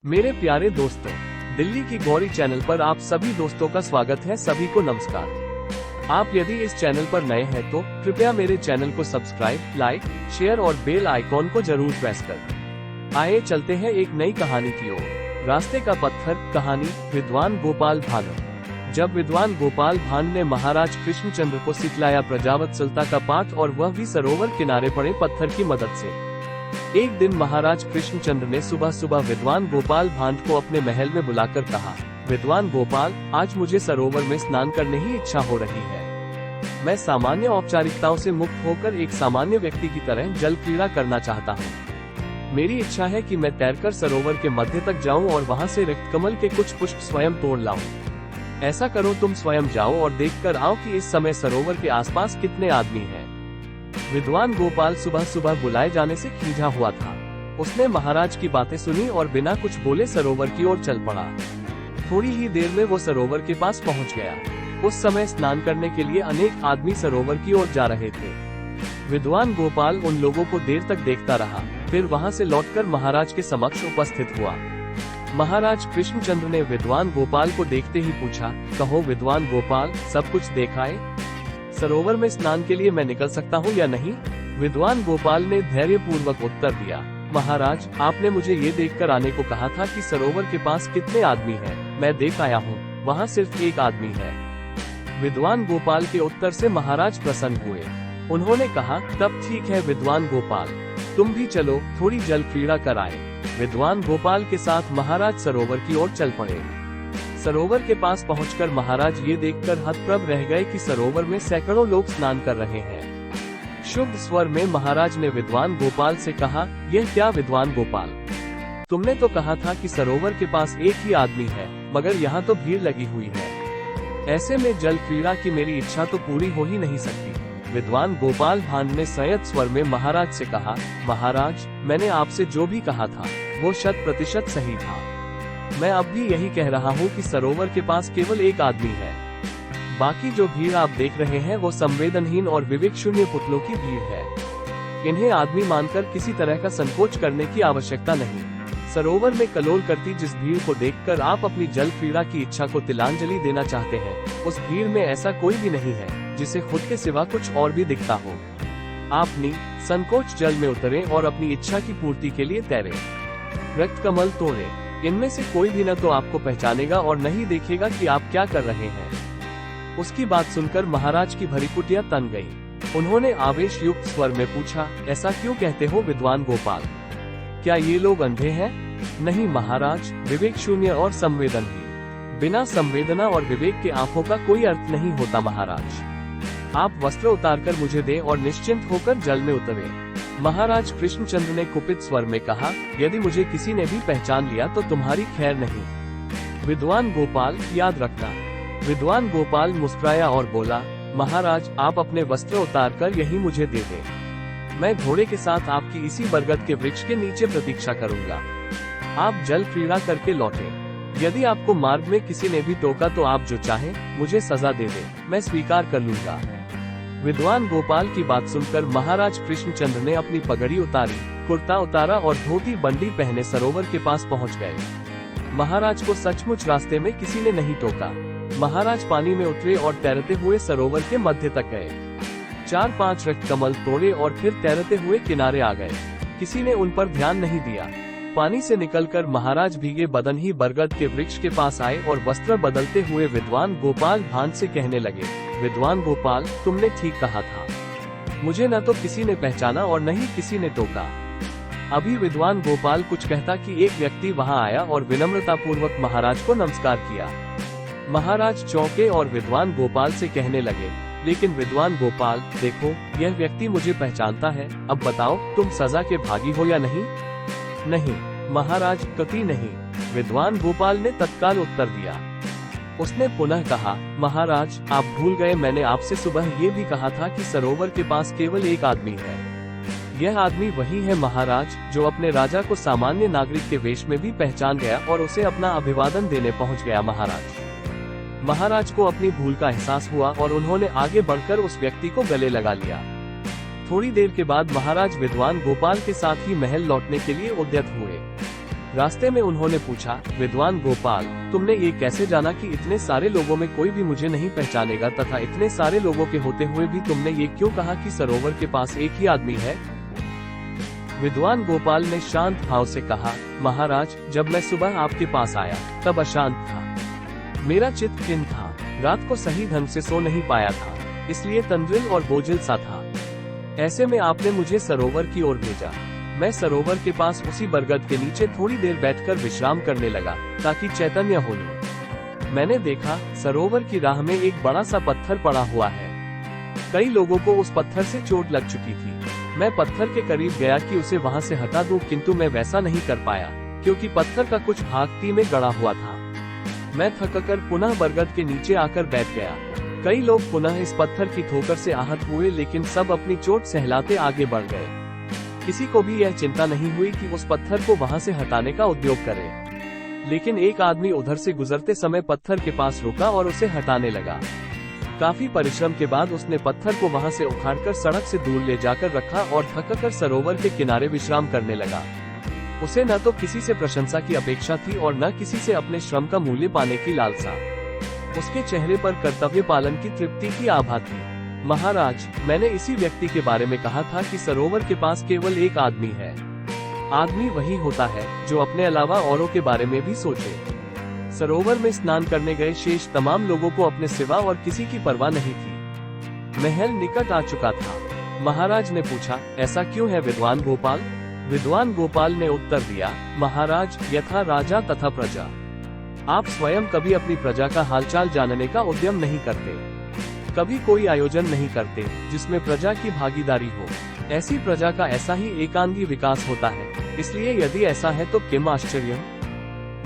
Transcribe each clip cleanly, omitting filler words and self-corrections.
मेरे प्यारे दोस्तों, दिल्ली की गौरी चैनल पर आप सभी दोस्तों का स्वागत है। सभी को नमस्कार। आप यदि इस चैनल पर नए हैं तो कृपया मेरे चैनल को सब्सक्राइब, लाइक, शेयर और बेल आइकॉन को जरूर प्रेस कर। आइए चलते हैं एक नई कहानी की ओर। रास्ते का पत्थर। कहानी विद्वान गोपाल भांड। जब विद्वान गोपाल भांड ने महाराज कृष्णचंद्र को सिखलाया प्रजावत्सलता का पाठ, और वह भी सरोवर किनारे पड़े पत्थर की मदद से। एक दिन महाराज कृष्णचंद्र ने सुबह सुबह विद्वान गोपाल भांड को अपने महल में बुलाकर कहा, विद्वान गोपाल, आज मुझे सरोवर में स्नान करने की इच्छा हो रही है। मैं सामान्य औपचारिकताओं से मुक्त होकर एक सामान्य व्यक्ति की तरह जल क्रीड़ा करना चाहता हूँ। मेरी इच्छा है कि मैं तैरकर सरोवर के मध्य तक जाऊं और वहां से रक्तकमल के कुछ पुष्प स्वयं तोड़ लाऊं। ऐसा करो, तुम स्वयं जाओ और देखकर आओ कि इस समय सरोवर के आसपास कितने आदमी हैं। विद्वान गोपाल सुबह सुबह बुलाए जाने से खींचा हुआ था। उसने महाराज की बातें सुनी और बिना कुछ बोले सरोवर की ओर चल पड़ा। थोड़ी ही देर में वो सरोवर के पास पहुंच गया। उस समय स्नान करने के लिए अनेक आदमी सरोवर की ओर जा रहे थे। विद्वान गोपाल उन लोगों को देर तक देखता रहा, फिर वहां से लौटकर महाराज के समक्ष उपस्थित हुआ। महाराज कृष्णचंद्र ने विद्वान गोपाल को देखते ही पूछा, कहो विद्वान गोपाल, सब कुछ देखा है? सरोवर में स्नान के लिए मैं निकल सकता हूँ या नहीं? विद्वान गोपाल ने धैर्यपूर्वक उत्तर दिया, महाराज, आपने मुझे ये देखकर आने को कहा था कि सरोवर के पास कितने आदमी हैं। मैं देख आया हूँ, वहाँ सिर्फ एक आदमी है। विद्वान गोपाल के उत्तर से महाराज प्रसन्न हुए। उन्होंने कहा, तब ठीक है विद्वान गोपाल, तुम भी चलो, थोड़ी जल क्रीड़ा कर आए। विद्वान गोपाल के साथ महाराज सरोवर की ओर चल पड़े। सरोवर के पास पहुंचकर महाराज ये देखकर हतप्रभ रह गए कि सरोवर में सैकड़ों लोग स्नान कर रहे हैं। शुद्ध स्वर में महाराज ने विद्वान गोपाल से कहा, यह क्या विद्वान गोपाल, तुमने तो कहा था कि सरोवर के पास एक ही आदमी है, मगर यहाँ तो भीड़ लगी हुई है। ऐसे में जल क्रीड़ा की मेरी इच्छा तो पूरी हो ही नहीं सकती। विद्वान गोपाल भांड ने संयत स्वर में महाराज से कहा, महाराज, मैंने आपसे जो भी कहा था वो 100% सही था। मैं अब भी यही कह रहा हूँ कि सरोवर के पास केवल एक आदमी है। बाकी जो भीड़ आप देख रहे हैं वो संवेदनहीन और विवेक शून्य पुतलों की भीड़ है। इन्हें आदमी मानकर किसी तरह का संकोच करने की आवश्यकता नहीं। सरोवर में कलोल करती जिस भीड़ को देखकर आप अपनी जल क्रीड़ा की इच्छा को तिलांजलि देना चाहते हैं, उस भीड़ में ऐसा कोई भी नहीं है जिसे खुद के सिवा कुछ और भी दिखता हो। आप संकोच जल में उतरें और अपनी इच्छा की पूर्ति के लिए तैरें। रक्त कमल तोड़े, इनमें से कोई भी न तो आपको पहचानेगा और न ही देखेगा कि आप क्या कर रहे हैं। उसकी बात सुनकर महाराज की भरी कुटिया तन गई। उन्होंने आवेश युक्त स्वर में पूछा, ऐसा क्यों कहते हो विद्वान गोपाल? क्या ये लोग अंधे हैं? नहीं महाराज, विवेक शून्य और संवेदनहीन। बिना संवेदना और विवेक के आंखों का कोई अर्थ नहीं होता महाराज। आप वस्त्र उतारकर मुझे दें और निश्चिंत होकर जल में उतरे। महाराज कृष्णचंद्र ने कुपित स्वर में कहा, यदि मुझे किसी ने भी पहचान लिया तो तुम्हारी खैर नहीं। विद्वान गोपाल, याद रखना। विद्वान गोपाल मुस्कुराया और बोला, महाराज, आप अपने वस्त्र उतारकर यही मुझे दे दें। मैं घोड़े के साथ आपकी इसी बरगद के वृक्ष के नीचे प्रतीक्षा करूंगा। आप जल क्रीड़ा करके लौटे। यदि आपको मार्ग में किसी ने भी टोका तो आप जो चाहें मुझे सजा दे दें, मैं स्वीकार कर लूंगा। विद्वान गोपाल की बात सुनकर महाराज कृष्णचंद्र ने अपनी पगड़ी उतारी, कुर्ता उतारा और धोती बंडी पहने सरोवर के पास पहुंच गए। महाराज को सचमुच रास्ते में किसी ने नहीं टोका। महाराज पानी में उतरे और तैरते हुए सरोवर के मध्य तक गए। 4-5 रक्तकमल तोड़े और फिर तैरते हुए किनारे आ गए। किसी ने उन पर ध्यान नहीं दिया। पानी से निकलकर महाराज भीगे बदन ही बरगद के वृक्ष के पास आए और वस्त्र बदलते हुए विद्वान गोपाल भांड से कहने लगे, विद्वान गोपाल, तुमने ठीक कहा था। मुझे न तो किसी ने पहचाना और न ही किसी ने टोका। अभी विद्वान गोपाल कुछ कहता कि एक व्यक्ति वहां आया और विनम्रता पूर्वक महाराज को नमस्कार किया। महाराज चौंके और विद्वान गोपाल से कहने लगे, लेकिन विद्वान गोपाल, देखो, यह व्यक्ति मुझे पहचानता है। अब बताओ, तुम सजा के भागी हो या नहीं? नहीं महाराज, कतई नहीं। विद्वान गोपाल ने तत्काल उत्तर दिया। उसने पुनः कहा, महाराज, आप भूल गए, मैंने आपसे सुबह ये भी कहा था कि सरोवर के पास केवल एक आदमी है। यह आदमी वही है महाराज जो अपने राजा को सामान्य नागरिक के वेश में भी पहचान गया और उसे अपना अभिवादन देने पहुंच गया। महाराज को अपनी भूल का एहसास हुआ और उन्होंने आगे बढ़कर उस व्यक्ति को गले लगा लिया। थोड़ी देर के बाद महाराज विद्वान गोपाल के साथ ही महल लौटने के लिए उद्यत हुए। रास्ते में उन्होंने पूछा, विद्वान गोपाल, तुमने ये कैसे जाना कि इतने सारे लोगों में कोई भी मुझे नहीं पहचानेगा, तथा इतने सारे लोगों के होते हुए भी तुमने ये क्यों कहा कि सरोवर के पास एक ही आदमी है? विद्वान गोपाल ने शांत भाव से कहा, महाराज, जब मैं सुबह आपके पास आया तब अशांत था। मेरा चित्त खिन्न था, रात को सही ढंग से सो नहीं पाया था, इसलिए तंद्रिल और बोझिल सा था। ऐसे में आपने मुझे सरोवर की ओर भेजा। मैं सरोवर के पास उसी बरगद के नीचे थोड़ी देर बैठकर विश्राम करने लगा ताकि चैतन्य हो लूं। मैंने देखा सरोवर की राह में एक बड़ा सा पत्थर पड़ा हुआ है। कई लोगों को उस पत्थर से चोट लग चुकी थी। मैं पत्थर के करीब गया कि उसे वहां से हटा दूं, किंतु मैं वैसा नहीं कर पाया क्योंकि पत्थर का कुछ भाग तीर में गड़ा हुआ था। मैं थककर पुनः बरगद के नीचे आकर बैठ गया। कई लोग पुनः इस पत्थर की ठोकर से आहत हुए, लेकिन सब अपनी चोट सहलाते आगे बढ़ गए। किसी को भी यह चिंता नहीं हुई कि उस पत्थर को वहां से हटाने का उद्योग करे। लेकिन एक आदमी उधर से गुजरते समय पत्थर के पास रुका और उसे हटाने लगा। काफी परिश्रम के बाद उसने पत्थर को वहां से उखाड़कर सड़क से दूर ले जाकर रखा और थककर सरोवर के किनारे विश्राम करने लगा। उसे न तो किसी से प्रशंसा की अपेक्षा थी और न किसी से अपने श्रम का मूल्य पाने की लालसा। उसके चेहरे पर कर्तव्य पालन की तृप्ति की आभा थी। महाराज, मैंने इसी व्यक्ति के बारे में कहा था कि सरोवर के पास केवल एक आदमी है। आदमी वही होता है जो अपने अलावा औरों के बारे में भी सोचे। सरोवर में स्नान करने गए शेष तमाम लोगों को अपने सिवा और किसी की परवाह नहीं थी। महल निकट आ चुका था। महाराज ने पूछा, ऐसा क्यों है विद्वान गोपाल? विद्वान गोपाल ने उत्तर दिया, महाराज, यथा राजा तथा प्रजा। आप स्वयं कभी अपनी प्रजा का हालचाल जानने का उद्यम नहीं करते, कभी कोई आयोजन नहीं करते जिसमें प्रजा की भागीदारी हो। ऐसी प्रजा का ऐसा ही एकांगी विकास होता है, इसलिए यदि ऐसा है तो किम आश्चर्य।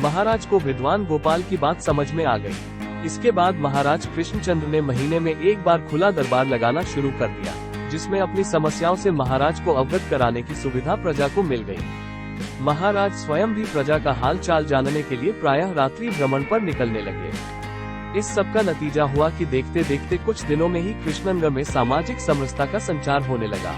महाराज को विद्वान गोपाल की बात समझ में आ गई। इसके बाद महाराज कृष्णचंद्र ने महीने में एक बार खुला दरबार लगाना शुरू कर दिया, जिसमें अपनी समस्याओं से महाराज को अवगत कराने की सुविधा प्रजा को मिल गई। महाराज स्वयं भी प्रजा का हाल चाल जानने के लिए प्रायः रात्रि भ्रमण पर निकलने लगे। इस सब का नतीजा हुआ कि देखते देखते कुछ दिनों में ही कृष्णनगर में सामाजिक समरसता का संचार होने लगा।